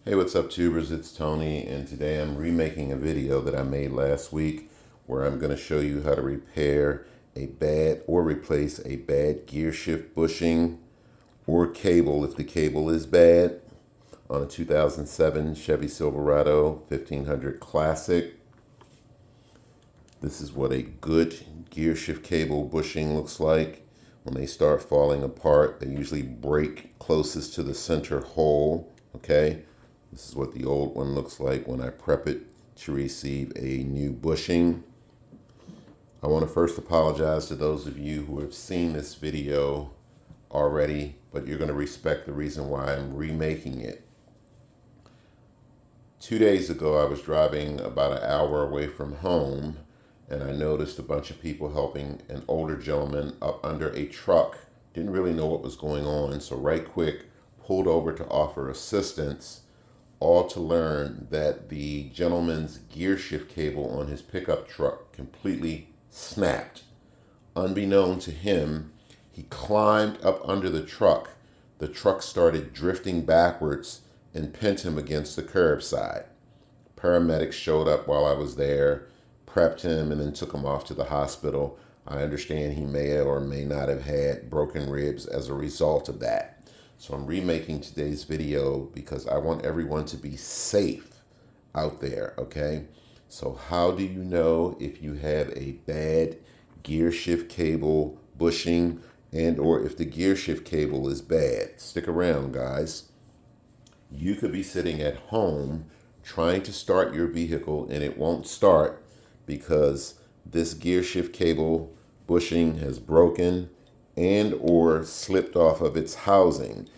Hey, what's up, tubers? It's Tony, and today I'm remaking a video that I made last week where I'm going to show you how to repair a bad or replace a bad gear shift bushing or cable if the cable is bad on a 2007 Chevy Silverado 1500 Classic. This is what a good gear shift cable bushing looks like. When they start falling apart, they usually break closest to the center hole, okay? This is what the old one looks like when I prep it to receive a new bushing. I want to first apologize to those of you who have seen this video already, but you're going to respect the reason why I'm remaking it. 2 days ago, I was driving about an hour away from home, and I noticed a bunch of people helping an older gentleman up under a truck. Didn't really know what was going on, so right quick pulled over to offer assistance, all to learn that the gentleman's gear shift cable on his pickup truck completely snapped. Unbeknown to him, he climbed up under the truck. The truck started drifting backwards and pinned him against the curbside. Paramedics showed up while I was there, prepped him, and then took him off to the hospital. I understand he may or may not have had broken ribs as a result of that. So I'm remaking today's video because I want everyone to be safe out there, okay? So how do you know if you have a bad gear shift cable bushing and or if the gear shift cable is bad? Stick around, guys. You could be sitting at home trying to start your vehicle and it won't start because this gear shift cable bushing has broken and or slipped off of its housing.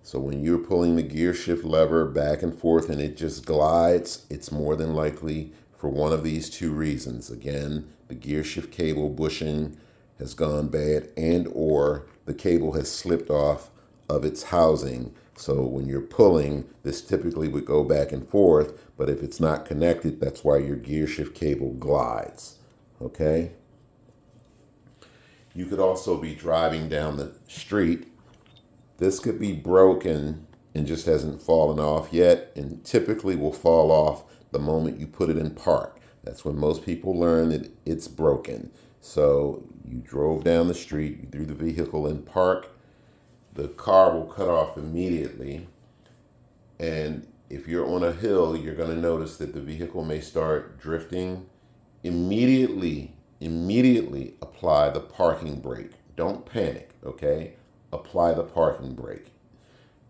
So when you're pulling the gear shift lever back and forth and it just glides, it's more than likely for one of these two reasons. Again, the gear shift cable bushing has gone bad and or the cable has slipped off of its housing. So when you're pulling, this typically would go back and forth, but if it's not connected, that's why your gear shift cable glides, okay? You could also be driving down the street. This could be broken and just hasn't fallen off yet, and typically will fall off the moment you put it in park. That's when most people learn that it's broken. So you drove down the street, you threw the vehicle in park, the car will cut off immediately. And if you're on a hill, you're going to notice that the vehicle may start drifting. Immediately apply the parking brake. Don't panic, okay? Apply the parking brake.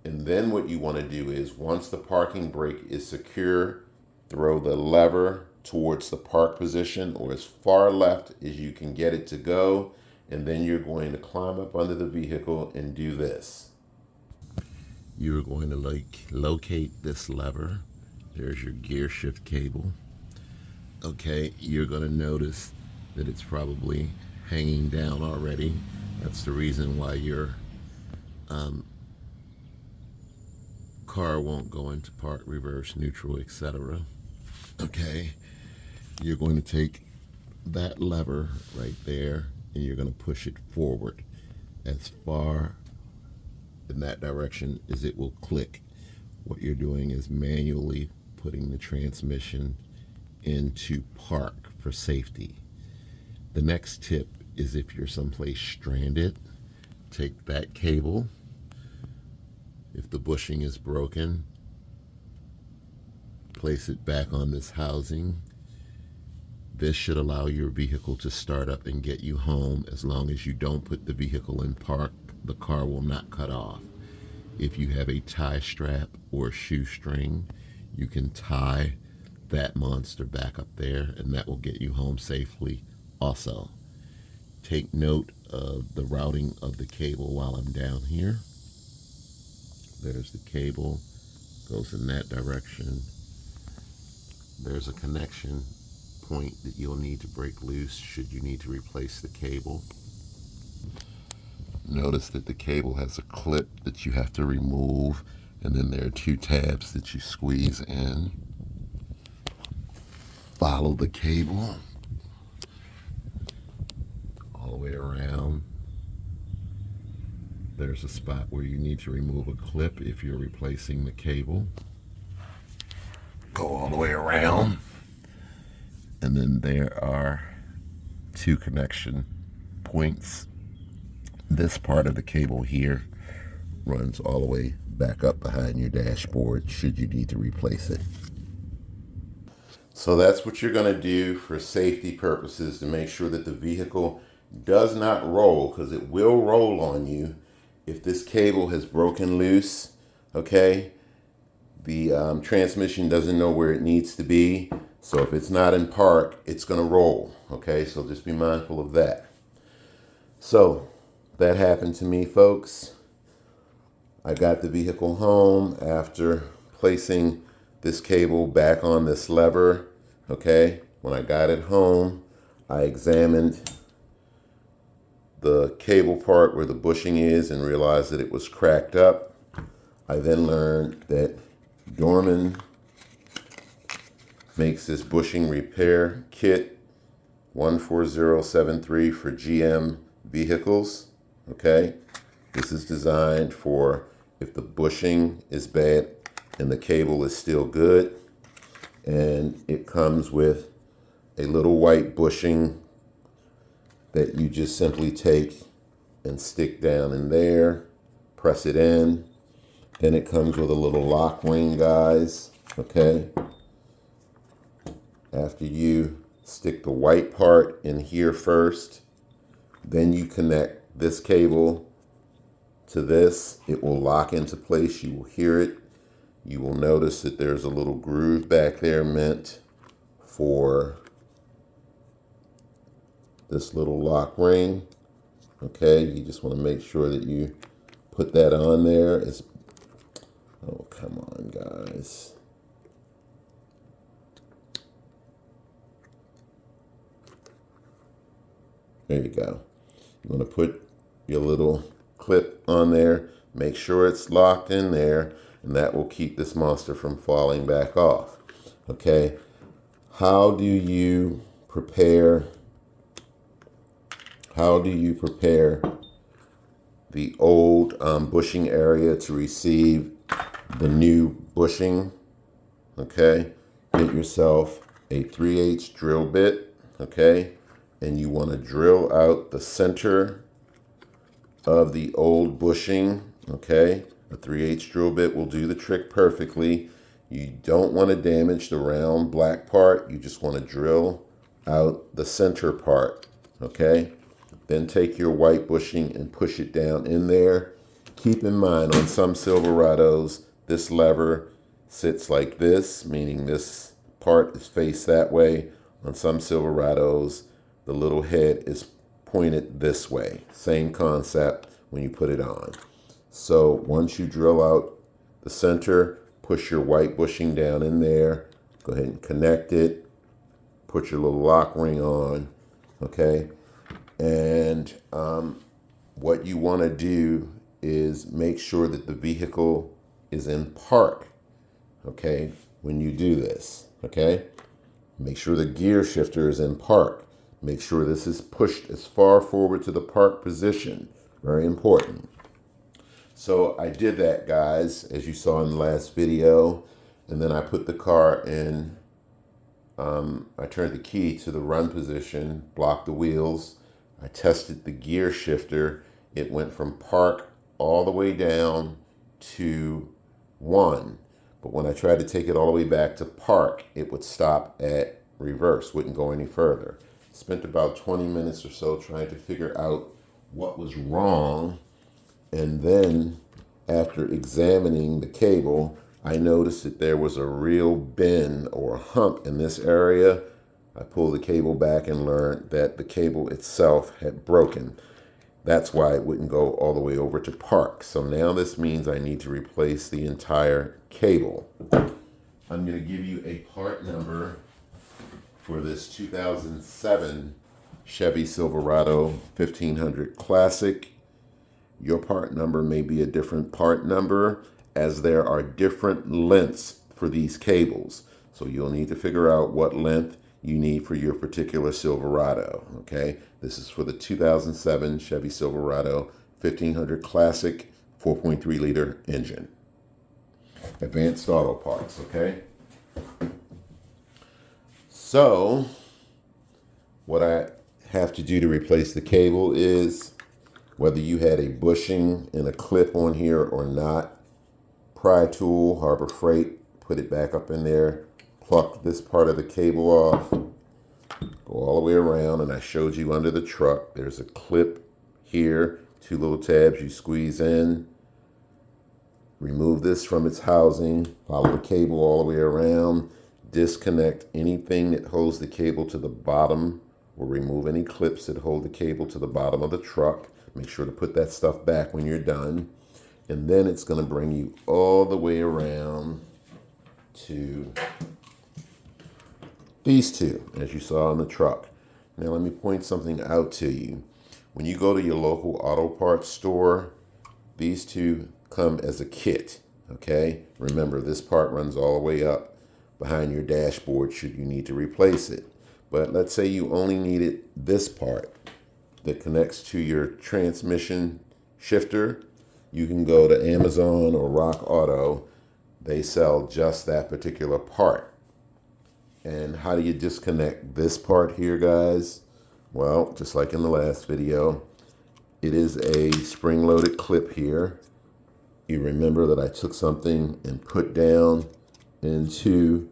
And then what you want to do is once the parking brake is secure, throw the lever towards the park position or as far left as you can get it to go. And then you're going to climb up under the vehicle and do this. You're going to locate this lever. There's your gear shift cable. Okay, you're going to notice that it's probably hanging down already. That's the reason why your car won't go into park, reverse, neutral, etc. Okay, you're going to take that lever right there and you're going to push it forward as far in that direction as it will click. What you're doing is manually putting the transmission into park for safety. The next tip is if you're someplace stranded, take that cable. If the bushing is broken, place it back on this housing. This should allow your vehicle to start up and get you home. As long as you don't put the vehicle in park, the car will not cut off. If you have a tie strap or shoestring, you can tie that monster back up there and that will get you home safely also. Take note of the routing of the cable while I'm down here. There's the cable, goes in that direction. There's a connection point that you'll need to break loose should you need to replace the cable. Notice that the cable has a clip that you have to remove, and then there are two tabs that you squeeze in. Follow the cable all the way around. There's a spot where you need to remove a clip if you're replacing the cable. go all the way around. And then there are two connection points. This part of the cable here runs all the way back up behind your dashboard should you need to replace it. So that's what you're going to do for safety purposes to make sure that the vehicle does not roll, because it will roll on you if this cable has broken loose. Okay, the transmission doesn't know where it needs to be, so if it's not in park, it's going to roll. Okay, so just be mindful of that. So that happened to me, folks. I got the vehicle home after placing this cable back on this lever. Okay, when I got it home, I examined the cable part where the bushing is and realized that it was cracked up. I then learned that Dorman makes this bushing repair kit 14073 for GM vehicles. Okay, this is designed for if the bushing is bad and the cable is still good. And it comes with a little white bushing that you just simply take and stick down in there, press it in. Then it comes with a little lock ring, guys. Okay, after you stick the white part in here first, then you connect this cable to this. It will lock into place. You will hear it. You will notice that there's a little groove back there meant for this little lock ring. Okay, you just want to make sure that you put that on there. Oh, come on, guys. There you go. You want to put your little clip on there. Make sure it's locked in there, and that will keep this monster from falling back off. Okay, how do you prepare the old bushing area to receive the new bushing? Okay, get yourself a 3/8 drill bit. Okay, and you want to drill out the center of the old bushing. Okay, a 3/8 drill bit will do the trick perfectly. You don't want to damage the round black part. You just want to drill out the center part. Okay, then take your white bushing and push it down in there. Keep in mind, on some Silverados, this lever sits like this, meaning this part is faced that way. On some Silverados, the little head is pointed this way. Same concept when you put it on. So once you drill out the center, push your white bushing down in there. Go ahead and connect it. Put your little lock ring on. Okay. And what you want to do is make sure that the vehicle is in park. Okay. When you do this. Okay. Make sure the gear shifter is in park. Make sure this is pushed as far forward to the park position. Very important. So I did that, guys, as you saw in the last video. And then I put the car in, I turned the key to the run position, blocked the wheels. I tested the gear shifter. It went from park all the way down to 1. But when I tried to take it all the way back to park, it would stop at reverse, wouldn't go any further. Spent about 20 minutes or so trying to figure out what was wrong. And then after examining the cable, I noticed that there was a real bend or hump in this area. I pulled the cable back and learned that the cable itself had broken. That's why it wouldn't go all the way over to park. So now this means I need to replace the entire cable. I'm going to give you a part number for this 2007 Chevy Silverado 1500 Classic. Your part number may be a different part number, as there are different lengths for these cables. So you'll need to figure out what length you need for your particular Silverado. Okay, this is for the 2007 Chevy Silverado 1500 Classic 4.3 liter engine. Advanced Auto Parts. Okay. So what I have to do to replace the cable is, whether you had a bushing and a clip on here or not, pry tool, Harbor Freight, put it back up in there, pluck this part of the cable off, go all the way around, and I showed you under the truck, there's a clip here, two little tabs you squeeze in, remove this from its housing, follow the cable all the way around, disconnect anything that holds the cable to the bottom, or remove any clips that hold the cable to the bottom of the truck. Make sure to put that stuff back when you're done. And then it's going to bring you all the way around to these two, as you saw in the truck. Now let me point something out to you. When you go to your local auto parts store, these two come as a kit, okay? Remember, this part runs all the way up behind your dashboard should you need to replace it. But let's say you only needed this part that connects to your transmission shifter. You can go to Amazon or Rock Auto. They sell just that particular part. And how do you disconnect this part here, guys? Well, just like in the last video, it is a spring-loaded clip here. You remember that I took something and put down into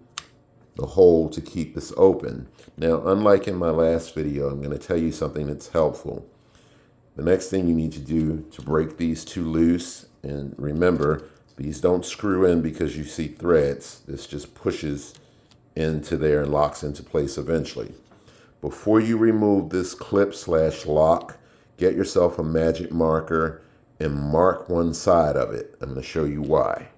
the hole to keep this open. Now, unlike in my last video, I'm going to tell you something that's helpful. The next thing you need to do to break these two loose, and remember, these don't screw in because you see threads. This just pushes into there and locks into place eventually. Before you remove this clip/lock, get yourself a magic marker and mark one side of it. I'm going to show you why.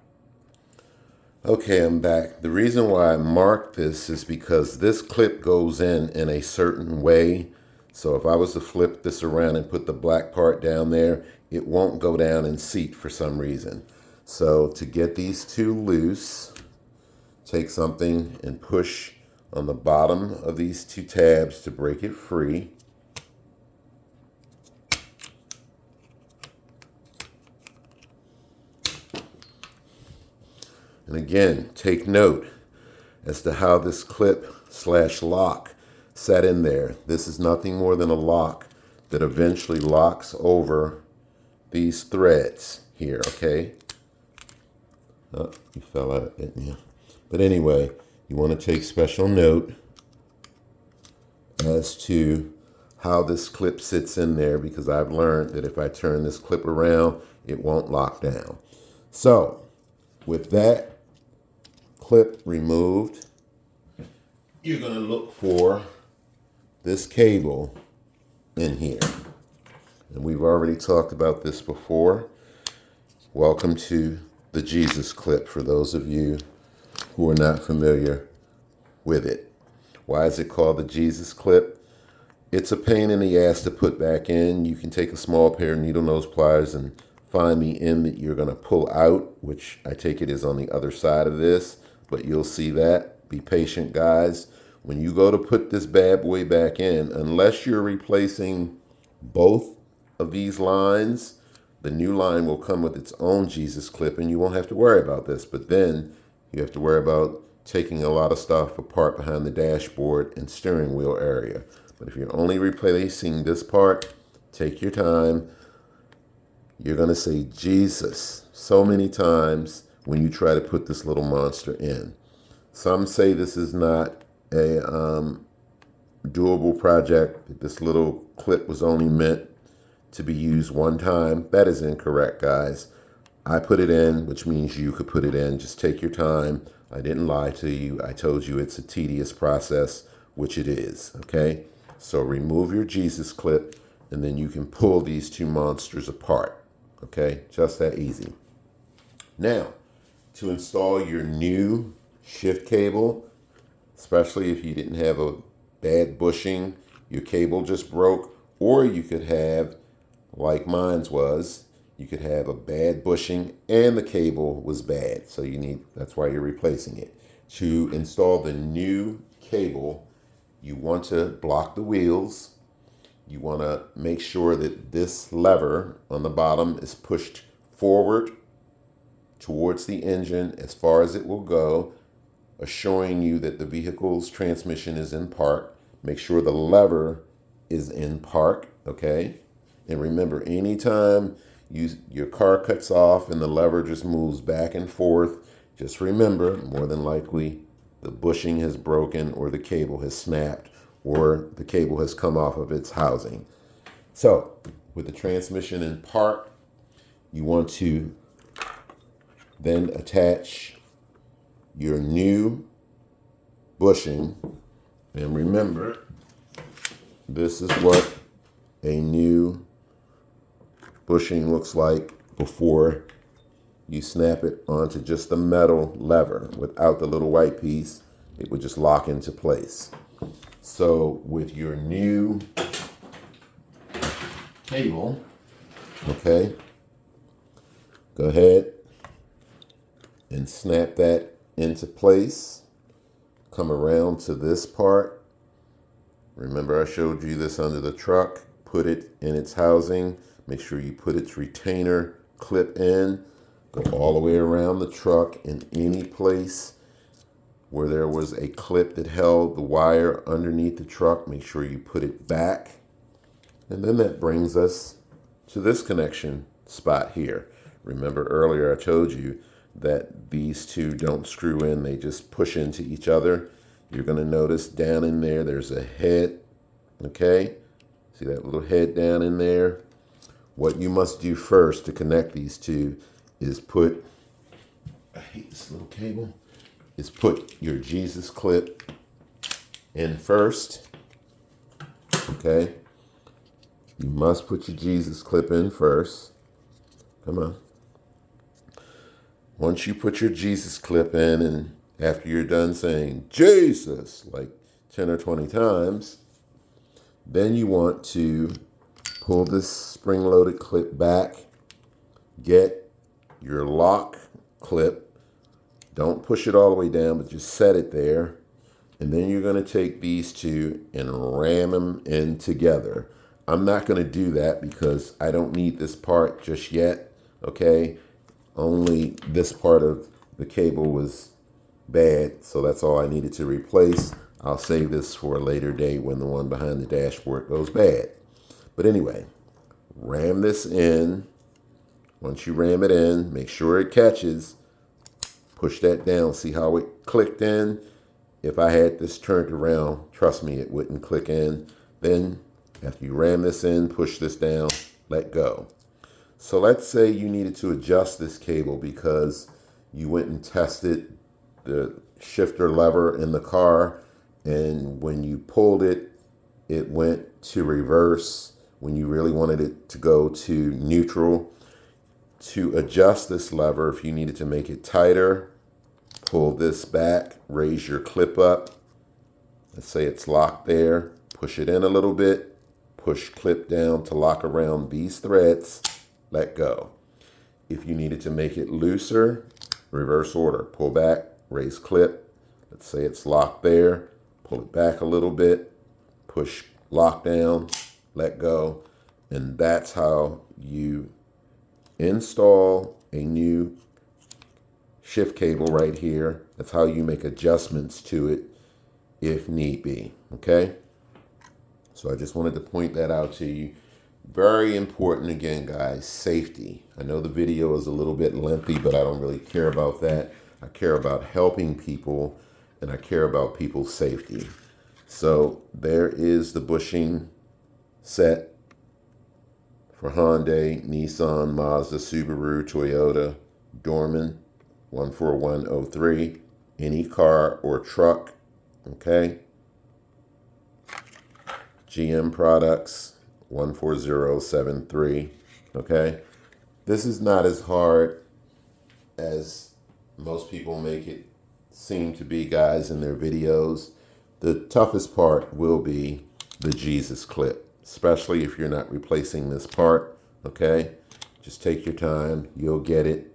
Okay, I'm back. The reason why I marked this is because this clip goes in a certain way. So if I was to flip this around and put the black part down there, it won't go down and seat for some reason. So to get these two loose, take something and push on the bottom of these two tabs to break it free. And again, take note as to how this clip/lock sat in there. This is nothing more than a lock that eventually locks over these threads here, okay? Oh, you fell out, didn't you? But anyway, you want to take special note as to how this clip sits in there, because I've learned that if I turn this clip around, it won't lock down. So, with that clip removed, you're going to look for this cable in here. And we've already talked about this before. Welcome to the Jesus clip for those of you who are not familiar with it. Why is it called the Jesus clip? It's a pain in the ass to put back in. You can take a small pair of needle nose pliers and find the end that you're going to pull out, which I take it is on the other side of this, but you'll see that. Be patient, guys. When you go to put this bad boy back in, unless you're replacing both of these lines, the new line will come with its own Jesus clip and you won't have to worry about this. But then you have to worry about taking a lot of stuff apart behind the dashboard and steering wheel area. But if you're only replacing this part, take your time. You're going to say Jesus so many times when you try to put this little monster in. Some say this is not a doable project. This little clip was only meant to be used one time. That is incorrect, guys. I put it in, which means you could put it in. Just take your time. I didn't lie to you. I told you it's a tedious process, which it is, okay? So remove your Jesus clip, and then you can pull these two monsters apart, okay? Just that easy. Now, to install your new shift cable, especially if you didn't have a bad bushing, your cable just broke, or you could have, like mine's was, you could have a bad bushing and the cable was bad. So that's why you're replacing it. To install the new cable, you want to block the wheels. You want to make sure that this lever on the bottom is pushed forward towards the engine as far as it will go. assuring you that the vehicle's transmission is in park. Make sure the lever is in park, okay? And remember, anytime your car cuts off and the lever just moves back and forth, just remember, more than likely, the bushing has broken or the cable has snapped or the cable has come off of its housing. So, with the transmission in park, you want to then attach your new bushing. And remember, this is what a new bushing looks like before you snap it onto just the metal lever. Without the little white piece, it would just lock into place. So with your new cable, okay, go ahead and snap that into place. Come around to this part. Remember, I showed you this under the truck. Put it in its housing. Make sure you put its retainer clip in. Go all the way around the truck, in any place where there was a clip that held the wire underneath the truck, make sure you put it back. And then that brings us to this connection spot here. Remember earlier I told you that these two don't screw in, they just push into each other. You're going to notice down in there, there's a head, okay? See that little head down in there? What you must do first to connect these two is put, I hate this little cable, is put your Jesus clip in first, okay? You must put your Jesus clip in first. Come on. Once you put your Jesus clip in, and after you're done saying Jesus like 10 or 20 times, then you want to pull this spring-loaded clip back, get your lock clip, don't push it all the way down, but just set it there, and then you're going to take these two and ram them in together. I'm not going to do that because I don't need this part just yet, okay? Only this part of the cable was bad, so that's all I needed to replace. I'll save this for a later date when the one behind the dashboard goes bad. But anyway, ram this in. Once you ram it in, make sure it catches. Push that down. See how it clicked in? If I had this turned around, trust me, it wouldn't click in. Then, after you ram this in, push this down, let go. So let's say you needed to adjust this cable because you went and tested the shifter lever in the car, and when you pulled it, it went to reverse when you really wanted it to go to neutral. To adjust this lever, if you needed to make it tighter, pull this back, raise your clip up. Let's say it's locked there. Push it in a little bit. Push clip down to lock around these threads. Let go. If you needed to make it looser, reverse order. Pull back, raise clip. Let's say it's locked there. Pull it back a little bit. Push lock down. Let go. And that's how you install a new shift cable right here. That's how you make adjustments to it if need be, okay? So I just wanted to point that out to you. Very important again, guys, safety. I know the video is a little bit lengthy, but I don't really care about that. I care about helping people, and I care about people's safety. So there is the bushing set for Hyundai, Nissan, Mazda, Subaru, Toyota, Dorman, 14103, any car or truck, okay? GM products, 14073, okay? This is not as hard as most people make it seem to be, guys, in their videos. The toughest part will be the Jesus clip, especially if you're not replacing this part, okay? Just take your time, you'll get it.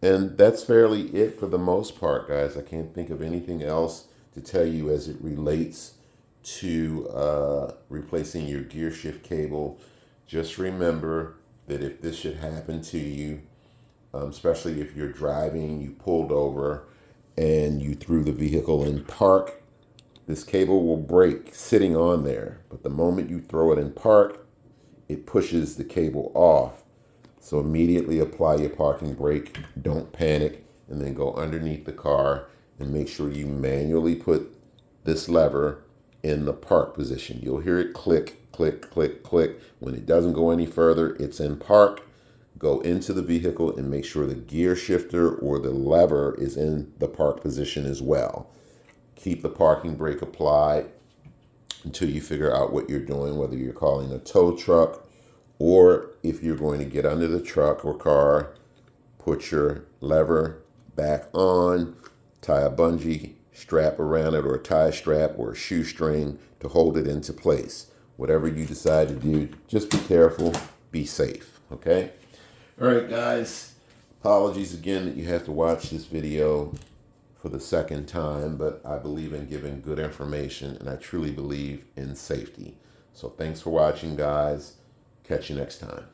And that's fairly it for the most part, guys. I can't think of anything else to tell you as it relates to replacing your gear shift cable. Just remember that if this should happen to you, especially if you're driving, you pulled over, and you threw the vehicle in park, this cable will break sitting on there. But the moment you throw it in park, it pushes the cable off. So immediately apply your parking brake. Don't panic, and then go underneath the car and make sure you manually put this lever in the park position. You'll hear it click, click, click, click. When it doesn't go any further, it's in park. Go into the vehicle and make sure the gear shifter or the lever is in the park position as well. Keep the parking brake applied until you figure out what you're doing, whether you're calling a tow truck or if you're going to get under the truck or car, put your lever back on, tie a bungee strap around it or a tie strap or a shoestring to hold it into place. Whatever you decide to do, just be careful, be safe, okay? All right, guys, apologies again that you have to watch this video for the second time, but I believe in giving good information and I truly believe in safety. So thanks for watching, guys. Catch you next time.